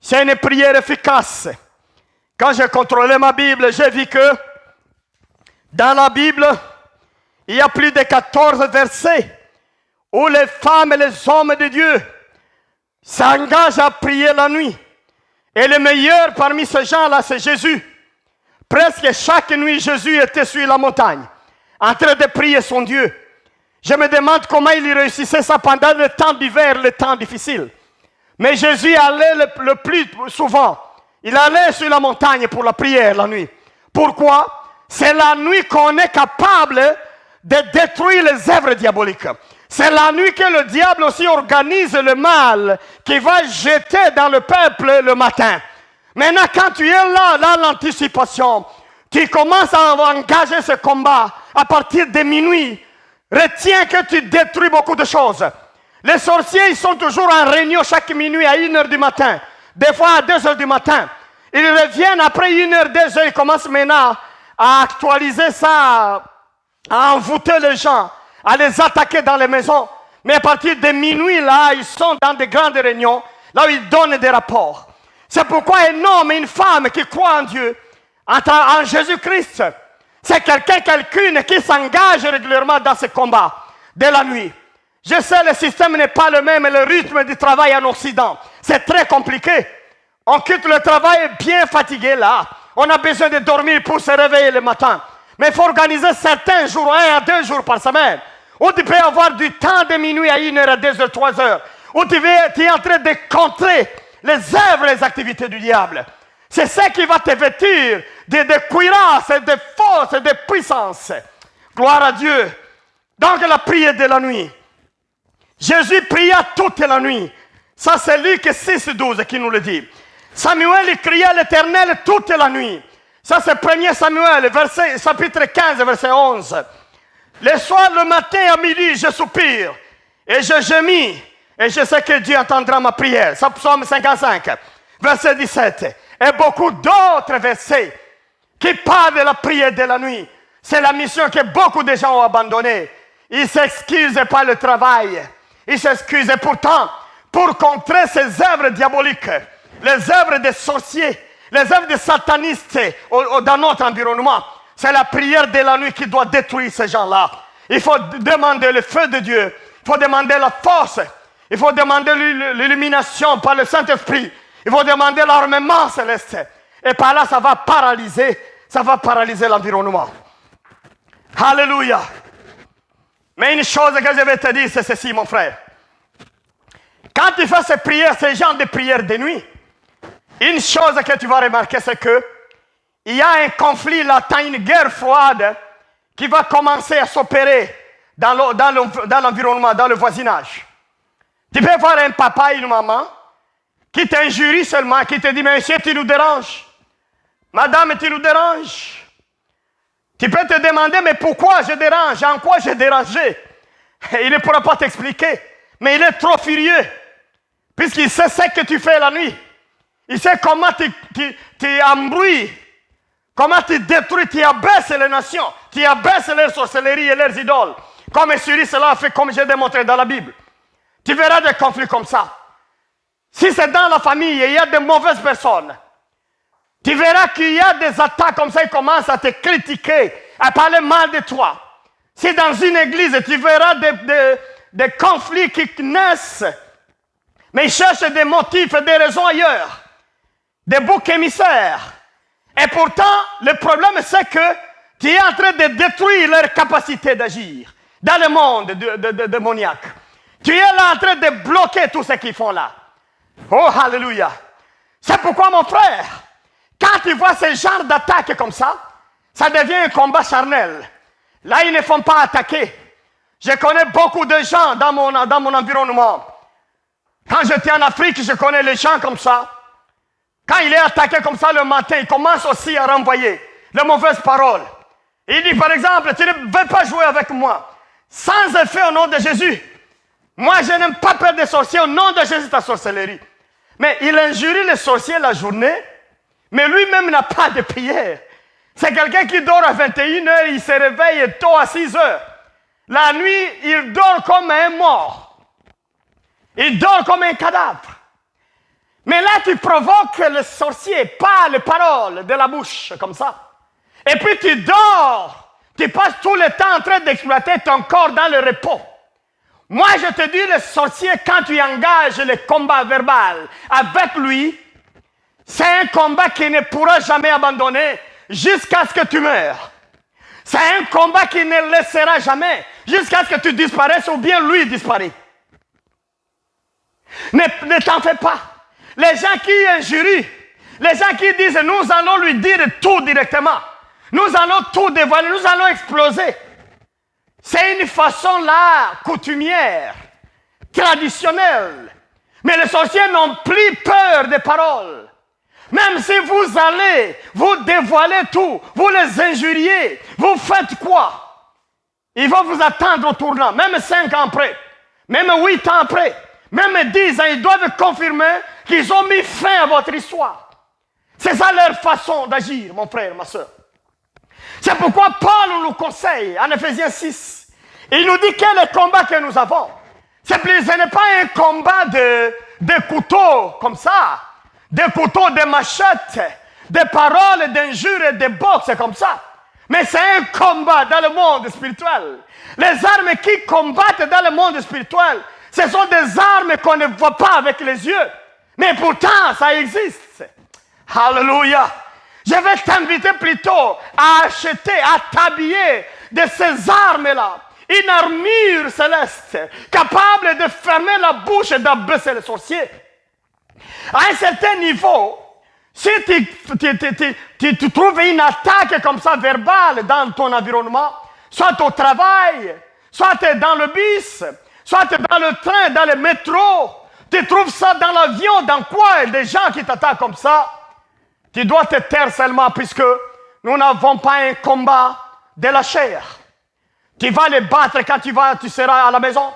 C'est une prière efficace. Quand j'ai contrôlé ma Bible, j'ai vu que dans la Bible, il y a plus de 14 versets où les femmes et les hommes de Dieu s'engagent à prier la nuit. Et le meilleur parmi ces gens-là, c'est Jésus. Presque chaque nuit, Jésus était sur la montagne, en train de prier son Dieu. Je me demande comment il réussissait ça pendant le temps d'hiver, le temps difficile. Mais Jésus allait le plus souvent. Il allait sur la montagne pour la prière la nuit. Pourquoi? C'est la nuit qu'on est capable de détruire les œuvres diaboliques. C'est la nuit que le diable aussi organise le mal qui va jeter dans le peuple le matin. Maintenant, quand tu es là, dans l'anticipation, tu commences à engager ce combat à partir de minuit. Retiens que tu détruis beaucoup de choses. Les sorciers, ils sont toujours en réunion chaque minuit à 1h du matin. Des fois à 2h du matin. Ils reviennent après 1h, 2h, ils commencent maintenant à actualiser ça, à envoûter les gens, à les attaquer dans les maisons. Mais à partir de minuit, là, ils sont dans de grandes réunions, là où ils donnent des rapports. C'est pourquoi un homme et une femme qui croient en Dieu, en Jésus-Christ, c'est quelqu'un qui s'engage régulièrement dans ce combat de la nuit. Je sais, le système n'est pas le même, le rythme du travail en Occident, c'est très compliqué. On quitte le travail bien fatigué là. On a besoin de dormir pour se réveiller le matin. Mais il faut organiser certains jours, 1 à 2 jours par semaine, où tu peux avoir du temps de minuit à 1h, à 2h, 3h, où tu es en train de contrer les œuvres, les activités du diable. C'est ça qui va te vêtir de cuirasse, de force, de puissance. Gloire à Dieu. Donc la prière de la nuit. Jésus pria toute la nuit. Ça c'est Luc 6,12 qui nous le dit. Samuel il cria à l'Éternel toute la nuit. Ça c'est 1er Samuel, chapitre 15, verset 11. Le soir, le matin, à midi, je soupire et je gémis. Et je sais que Dieu entendra ma prière. C'est Psaume 55, verset 17. Et beaucoup d'autres versets qui parlent de la prière de la nuit. C'est la mission que beaucoup de gens ont abandonnée. Ils s'excusent par le travail. Ils s'excusent pourtant pour contrer ces œuvres diaboliques, les œuvres des sorciers, les œuvres des satanistes dans notre environnement. C'est la prière de la nuit qui doit détruire ces gens-là. Il faut demander le feu de Dieu. Il faut demander la force. Il faut demander l'illumination par le Saint-Esprit. Il faut demander l'armement céleste. Et par là, ça va paralyser l'environnement. Alléluia. Mais une chose que je vais te dire, c'est ceci, mon frère. Quand tu fais ces prières, ces genres de prières de nuit, une chose que tu vas remarquer, c'est que il y a un conflit latent, une guerre froide qui va commencer à s'opérer dans l'environnement, dans le voisinage. Tu peux voir un papa et une maman qui t'injurient seulement, qui te disent, monsieur, tu nous déranges. Madame, tu nous déranges. Tu peux te demander, mais pourquoi je dérange? En quoi j'ai dérangé? Il ne pourra pas t'expliquer. Mais il est trop furieux. Puisqu'il sait ce que tu fais la nuit. Il sait comment tu embrouilles. Comment tu détruis, tu abaisses les nations. Tu abaisses leurs sorcelleries et leurs idoles. Comme Syrie cela a fait, comme j'ai démontré dans la Bible. Tu verras des conflits comme ça. Si c'est dans la famille et il y a de mauvaises personnes, tu verras qu'il y a des attaques comme ça, ils commencent à te critiquer, à parler mal de toi. Si dans une église, tu verras des conflits qui naissent, mais ils cherchent des motifs et des raisons ailleurs, des boucs émissaires. Et pourtant, le problème, c'est que tu es en train de détruire leur capacité d'agir dans le monde démoniaque. Tu es là en train de bloquer tout ce qu'ils font là. Oh, alléluia. C'est pourquoi, mon frère, quand tu vois ce genre d'attaque comme ça devient un combat charnel. Là, ils ne font pas attaquer. Je connais beaucoup de gens dans mon environnement. Quand j'étais en Afrique, je connais les gens comme ça. Quand il est attaqué comme ça le matin, il commence aussi à renvoyer les mauvaises paroles. Il dit, par exemple, tu ne veux pas jouer avec moi. Sans effet au nom de Jésus. Moi, je n'aime pas peur des sorciers. Au nom de Jésus, ta sorcellerie. Mais il injurie les sorciers la journée, mais lui-même n'a pas de prière. C'est quelqu'un qui dort à 21h, il se réveille tôt à 6h. La nuit, il dort comme un mort. Il dort comme un cadavre. Mais là, tu provoques le sorcier par les paroles de la bouche, comme ça. Et puis tu dors. Tu passes tout le temps en train d'exploiter ton corps dans le repos. Moi, je te dis, le sorcier, quand tu engages le combat verbal avec lui, c'est un combat qui ne pourra jamais abandonner jusqu'à ce que tu meurs. C'est un combat qui ne laissera jamais jusqu'à ce que tu disparaisses ou bien lui disparaît. Ne t'en fais pas. Les gens qui injurient, les gens qui disent nous allons lui dire tout directement, nous allons tout dévoiler, nous allons exploser. C'est une façon là, coutumière, traditionnelle. Mais les sorciers n'ont plus peur des paroles. Même si vous allez, vous dévoilez tout, vous les injuriez, vous faites quoi? Ils vont vous attendre au tournant, même 5 ans après, même 8 ans après, même 10 ans, ils doivent confirmer qu'ils ont mis fin à votre histoire. C'est ça leur façon d'agir, mon frère, ma soeur. C'est pourquoi Paul nous conseille, en Ephésiens 6, il nous dit quel est le combat que nous avons. Ce n'est pas un combat de couteaux comme ça, des couteaux, des machettes, des paroles, d'injures et des boxes comme ça. Mais c'est un combat dans le monde spirituel. Les armes qui combattent dans le monde spirituel, ce sont des armes qu'on ne voit pas avec les yeux. Mais pourtant, ça existe. Alléluia. Je vais t'inviter plutôt à acheter, à t'habiller de ces armes-là. Une armure céleste, capable de fermer la bouche et d'abaisser les sorciers. À un certain niveau, si tu trouves une attaque comme ça verbale dans ton environnement, soit au travail, soit dans le bus, soit dans le train, dans le métro, tu trouves ça dans l'avion, dans quoi, des gens qui t'attaquent comme ça, tu dois te taire seulement puisque nous n'avons pas un combat de la chair. Tu vas les battre quand tu seras à la maison.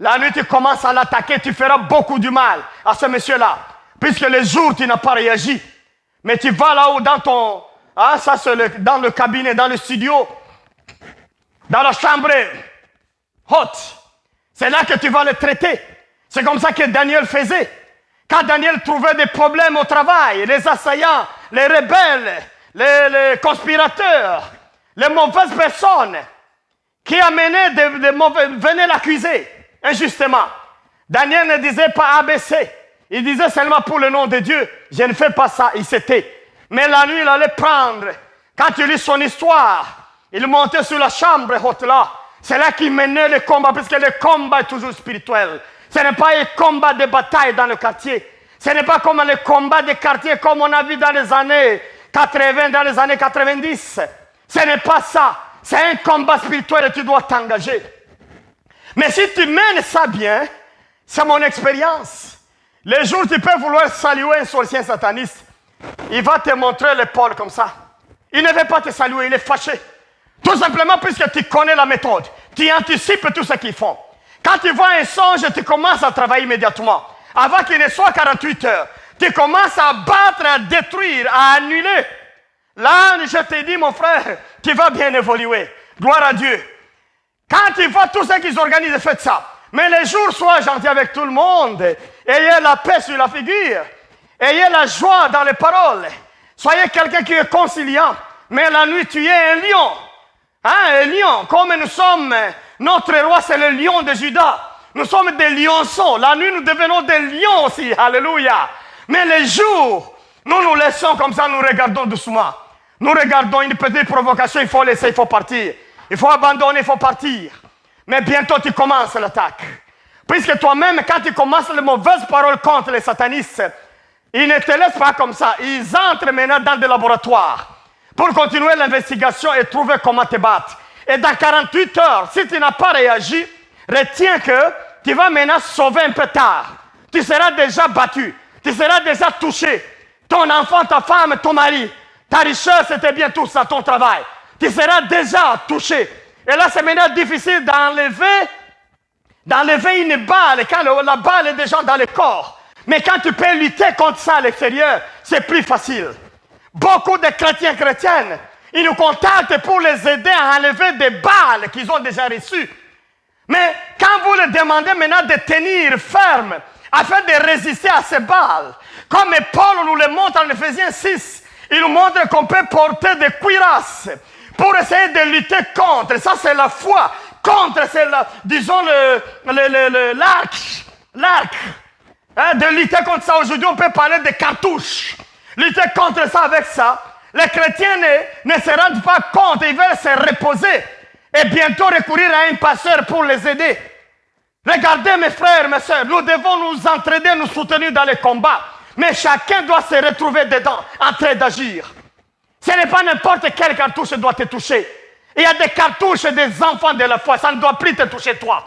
La nuit, tu commences à l'attaquer, tu feras beaucoup du mal à ce monsieur-là. Puisque le jour, tu n'as pas réagi. Mais tu vas là-haut dans ton... Hein, ça c'est dans le cabinet, dans le studio, dans la chambre haute. C'est là que tu vas le traiter. C'est comme ça que Daniel faisait. Quand Daniel trouvait des problèmes au travail, les assaillants, les rebelles, les conspirateurs, les mauvaises personnes qui amenaient des mauvais, venaient l'accuser injustement. Daniel ne disait pas ABC. Il disait seulement pour le nom de Dieu, je ne fais pas ça, il s'était. Mais la nuit, il allait prendre. Quand tu lis son histoire, il montait sur la chambre haute là. C'est là qu'il menait le combat, parce que le combat est toujours spirituel. Ce n'est pas un combat de bataille dans le quartier. Ce n'est pas comme les combats des quartiers comme on a vu dans les années 80, dans les années 90. Ce n'est pas ça. C'est un combat spirituel et tu dois t'engager. Mais si tu mènes ça bien, c'est mon expérience. Les jours où tu peux vouloir saluer un sorcier sataniste, il va te montrer l'épaule comme ça. Il ne veut pas te saluer, il est fâché. Tout simplement puisque tu connais la méthode. Tu anticipes tout ce qu'ils font. Quand tu vois un songe, tu commences à travailler immédiatement. Avant qu'il ne soit 48 heures, tu commences à battre, à détruire, à annuler. Là, je te dis, mon frère, tu vas bien évoluer. Gloire à Dieu. Quand tu vois tout ce qu'ils organisent, faites ça. Mais les jours, sois gentil avec tout le monde. Ayez la paix sur la figure. Ayez la joie dans les paroles. Soyez quelqu'un qui est conciliant. Mais la nuit, tu es un lion. Hein, un lion. Comme nous sommes, notre roi, c'est le lion de Juda. Nous sommes des lionceaux. La nuit, nous devenons des lions aussi. Alléluia. Mais les jours, nous laissons comme ça, nous regardons doucement. Nous regardons une petite provocation, il faut laisser, il faut partir. Il faut abandonner, il faut partir. Mais bientôt, tu commences l'attaque. Puisque toi-même, quand tu commences les mauvaises paroles contre les satanistes, ils ne te laissent pas comme ça. Ils entrent maintenant dans des laboratoires pour continuer l'investigation et trouver comment te battre. Et dans 48 heures, si tu n'as pas réagi, retiens que tu vas maintenant sauver un peu tard. Tu seras déjà battu. Tu seras déjà touché. Ton enfant, ta femme, ton mari, ta richesse, c'était bien tout ça, ton travail. Tu seras déjà touché. Et là, c'est maintenant difficile d'enlever une balle quand la balle est déjà dans le corps. Mais quand tu peux lutter contre ça à l'extérieur, c'est plus facile. Beaucoup de chrétiennes, ils nous contactent pour les aider à enlever des balles qu'ils ont déjà reçues. Mais quand vous leur demandez maintenant de tenir ferme afin de résister à ces balles, comme Paul nous le montre en Éphésiens 6, il nous montre qu'on peut porter des cuirasses pour essayer de lutter contre. Ça, c'est la foi. Contre, c'est disons l'arc. Hein, de lutter contre ça. Aujourd'hui, on peut parler de cartouches. Lutter contre ça avec ça. Les chrétiens ne se rendent pas compte. Ils veulent se reposer. Et bientôt recourir à un pasteur pour les aider. Regardez mes frères, mes soeurs. Nous devons nous entraider, nous soutenir dans les combats. Mais chacun doit se retrouver dedans, en train d'agir. Ce n'est pas n'importe quelle cartouche doit te toucher. Il y a des cartouches des enfants de la foi. Ça ne doit plus te toucher toi.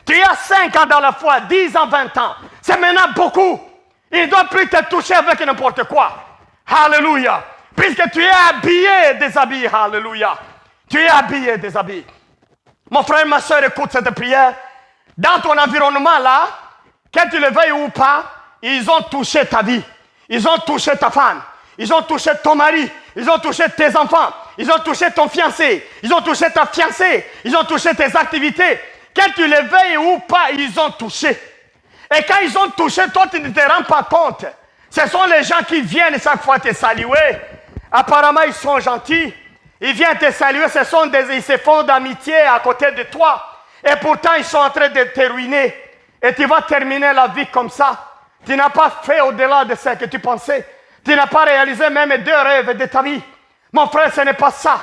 Tu as 5 ans dans la foi, 10 ans, 20 ans. C'est maintenant beaucoup. Il ne doit plus te toucher avec n'importe quoi. Alléluia. Puisque tu es habillé des habits. Alléluia. Tu es habillé des habits. Mon frère, ma soeur, écoute cette prière. Dans ton environnement là, que tu le veuilles ou pas, ils ont touché ta vie. Ils ont touché ta femme. Ils ont touché ton mari. Ils ont touché tes enfants. Ils ont touché ton fiancé. Ils ont touché ta fiancée. Ils ont touché tes activités. Que tu les veuilles ou pas, ils ont touché. Et quand ils ont touché, toi, tu ne te rends pas compte. Ce sont les gens qui viennent chaque fois te saluer. Apparemment, ils sont gentils. Ils viennent te saluer. Ils se font d'amitié à côté de toi. Et pourtant, ils sont en train de te ruiner. Et tu vas terminer la vie comme ça. Tu n'as pas fait au-delà de ce que tu pensais. Tu n'as pas réalisé même 2 rêves de ta vie. Mon frère, ce n'est pas ça.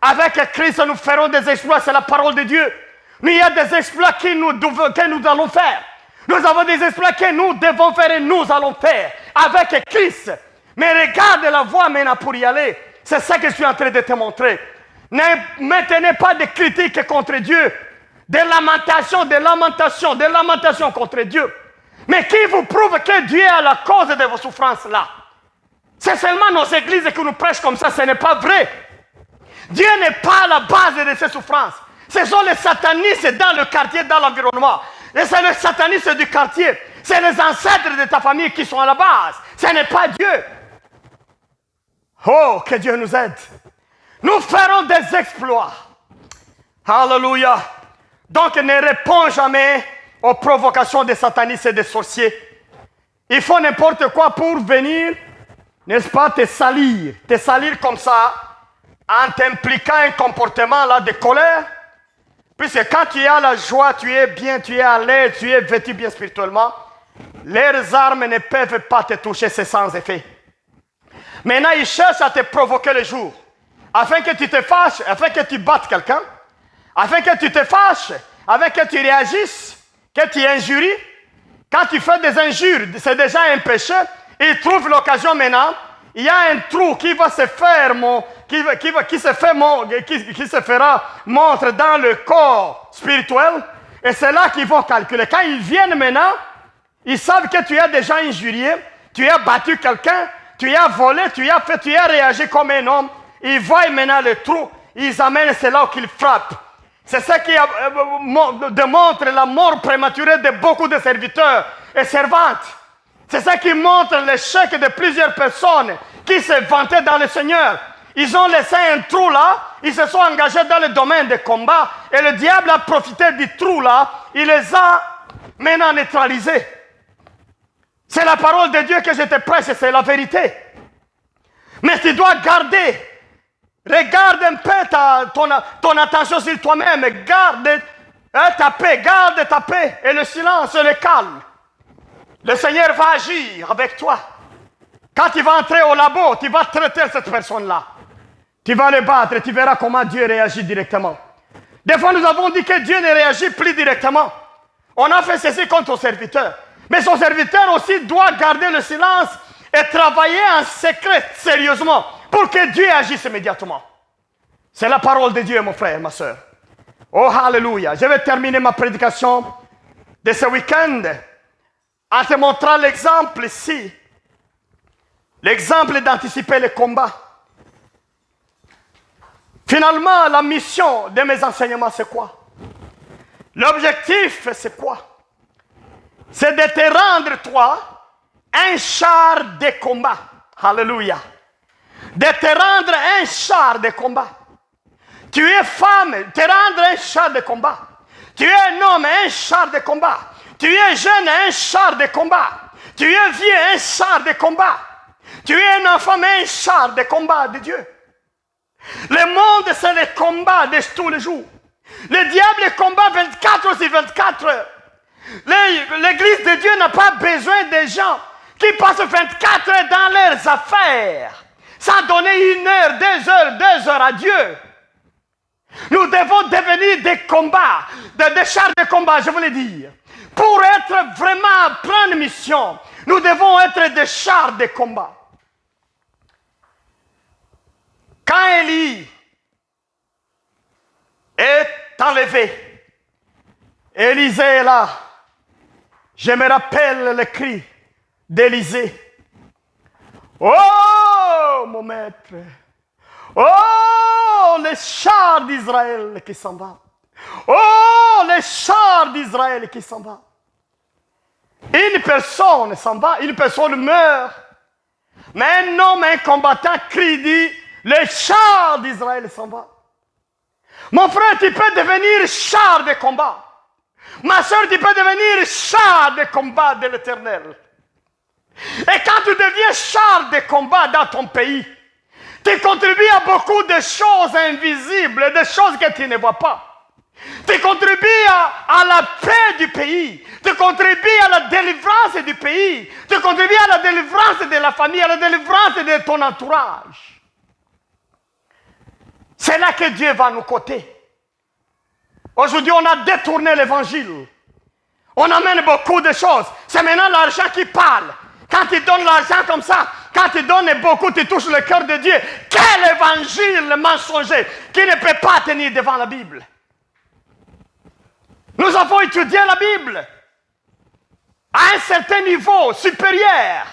Avec Christ, nous ferons des exploits. C'est la parole de Dieu. Il y a des exploits que nous allons faire. Nous avons des exploits que nous devons faire et nous allons faire avec Christ. Mais regarde la voie maintenant pour y aller. C'est ça que je suis en train de te montrer. Ne maintenez pas de critiques contre Dieu. Des lamentations contre Dieu. Mais qui vous prouve que Dieu est à la cause de vos souffrances là? C'est seulement nos églises qui nous prêchent comme ça. Ce n'est pas vrai. Dieu n'est pas à la base de ces souffrances. Ce sont les satanistes dans le quartier, dans l'environnement. Et c'est le satanisme du quartier. C'est les ancêtres de ta famille qui sont à la base. Ce n'est pas Dieu. Oh, que Dieu nous aide. Nous ferons des exploits. Alléluia. Donc ne réponds jamais aux provocations des satanistes et des sorciers. Il faut n'importe quoi pour venir, n'est-ce pas, te salir comme ça, en t'impliquant un comportement là de colère. Puisque quand tu es à la joie, tu es bien, tu es à l'aise, tu es vêtu bien spirituellement, leurs armes ne peuvent pas te toucher, c'est sans effet. Maintenant, ils cherchent à te provoquer le jour, afin que tu te fâches, afin que tu battes quelqu'un, afin que tu te fâches, afin que tu réagisses, que tu injuries. Quand tu fais des injures, c'est déjà un péché. Ils trouvent l'occasion maintenant. Il y a un trou qui va se faire, qui se fera montre dans le corps spirituel. Et c'est là qu'ils vont calculer. Quand ils viennent maintenant, ils savent que tu as déjà injurié, tu as battu quelqu'un, tu as volé, tu as réagi comme un homme. Ils voient maintenant le trou, ils amènent, c'est là qu'ils frappent. C'est ça qui démontre la mort prématurée de beaucoup de serviteurs et servantes. C'est ça qui montre l'échec de plusieurs personnes qui se vantaient dans le Seigneur. Ils ont laissé un trou là, ils se sont engagés dans le domaine des combats et le diable a profité du trou là, il les a maintenant neutralisés. C'est la parole de Dieu que je te prêche, c'est la vérité. Mais tu dois garder. Regarde un peu ton attention sur toi-même. Garde ta paix et le silence et le calme. Le Seigneur va agir avec toi. Quand tu vas entrer au labo, tu vas traiter cette personne-là. Tu vas le battre et tu verras comment Dieu réagit directement. Des fois, nous avons dit que Dieu ne réagit plus directement. On a fait ceci contre son serviteur. Mais son serviteur aussi doit garder le silence et travailler en secret, sérieusement, pour que Dieu agisse immédiatement. C'est la parole de Dieu, mon frère, ma soeur. Oh, alléluia. Je vais terminer ma prédication de ce week-end en te montrant l'exemple ici. L'exemple d'anticiper les combats. Finalement, la mission de mes enseignements, c'est quoi? L'objectif, c'est quoi? C'est de te rendre, toi, un char de combat. Alléluia. De te rendre un char de combat. Tu es femme, te rendre un char de combat. Tu es un homme, un char de combat. Tu es jeune, un char de combat. Tu es vieux, un char de combat. Tu es un enfant, un char de combat de Dieu. Le monde, c'est le combat de tous les jours. Le diable combat 24 heures sur 24 heures. L'église de Dieu n'a pas besoin de gens qui passent 24 heures dans leurs affaires, sans donner 1 heure, 2 heures à Dieu. Nous devons devenir des combats, des chars de combat, je voulais dire. Pour être vraiment en pleine mission, nous devons être des chars de combat. Quand Élie est enlevé, Élisée est là. Je me rappelle le cri d'Élisée. Oh, mon maître! Oh, les chars d'Israël qui s'en vont. Oh, les chars d'Israël qui s'en vont. Une personne s'en va, une personne meurt. Mais un homme, un combattant crie, dit, les chars d'Israël s'en vont. Mon frère, tu peux devenir char de combat. Ma soeur, tu peux devenir char de combat de l'Éternel. Et quand tu deviens char de combat dans ton pays, tu contribues à beaucoup de choses invisibles, des choses que tu ne vois pas. Tu contribues à la paix du pays. Tu contribues à la délivrance du pays. Tu contribues à la délivrance de la famille, à la délivrance de ton entourage. C'est là que Dieu va nous coter. Aujourd'hui, on a détourné l'évangile. On amène beaucoup de choses. C'est maintenant l'argent qui parle. Quand tu donnes l'argent comme ça, quand tu donnes beaucoup, tu touches le cœur de Dieu. Quel évangile mensonger qui ne peut pas tenir devant la Bible. Nous avons étudié la Bible à un certain niveau supérieur.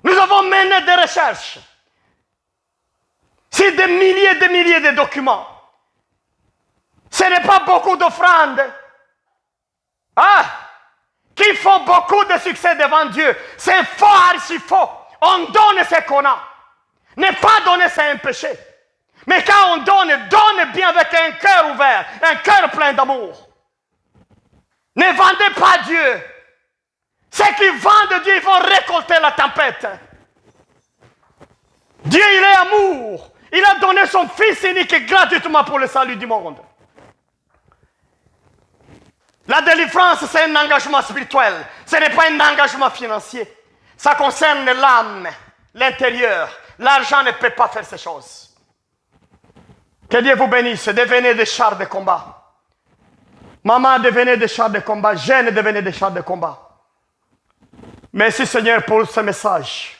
Nous avons mené des recherches. C'est des milliers et des milliers de documents. Ce n'est pas beaucoup d'offrandes. qui font beaucoup de succès devant Dieu. C'est faux, archi faux. On donne ce qu'on a. Ne pas donner, c'est un péché. Mais quand on donne, donne bien avec un cœur ouvert, un cœur plein d'amour. Ne vendez pas Dieu. Ceux qui vendent Dieu, ils vont récolter la tempête. Dieu, il est amour. Il a donné son Fils unique gratuitement pour le salut du monde. La délivrance, c'est un engagement spirituel. Ce n'est pas un engagement financier. Ça concerne l'âme, l'intérieur. L'argent ne peut pas faire ces choses. Que Dieu vous bénisse. Devenez des chars de combat. Maman, devenez des chars de combat. Jeune, devenez des chars de combat. Merci Seigneur pour ce message.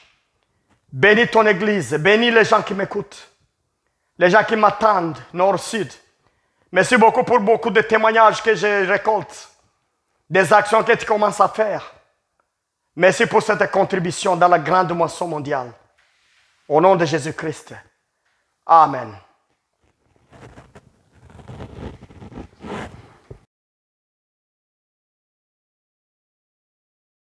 Bénis ton église. Bénis les gens qui m'écoutent. Les gens qui m'attendent, nord-sud. Merci beaucoup pour beaucoup de témoignages que je récolte. Des actions que tu commences à faire. Merci pour cette contribution dans la grande moisson mondiale. Au nom de Jésus-Christ. Amen.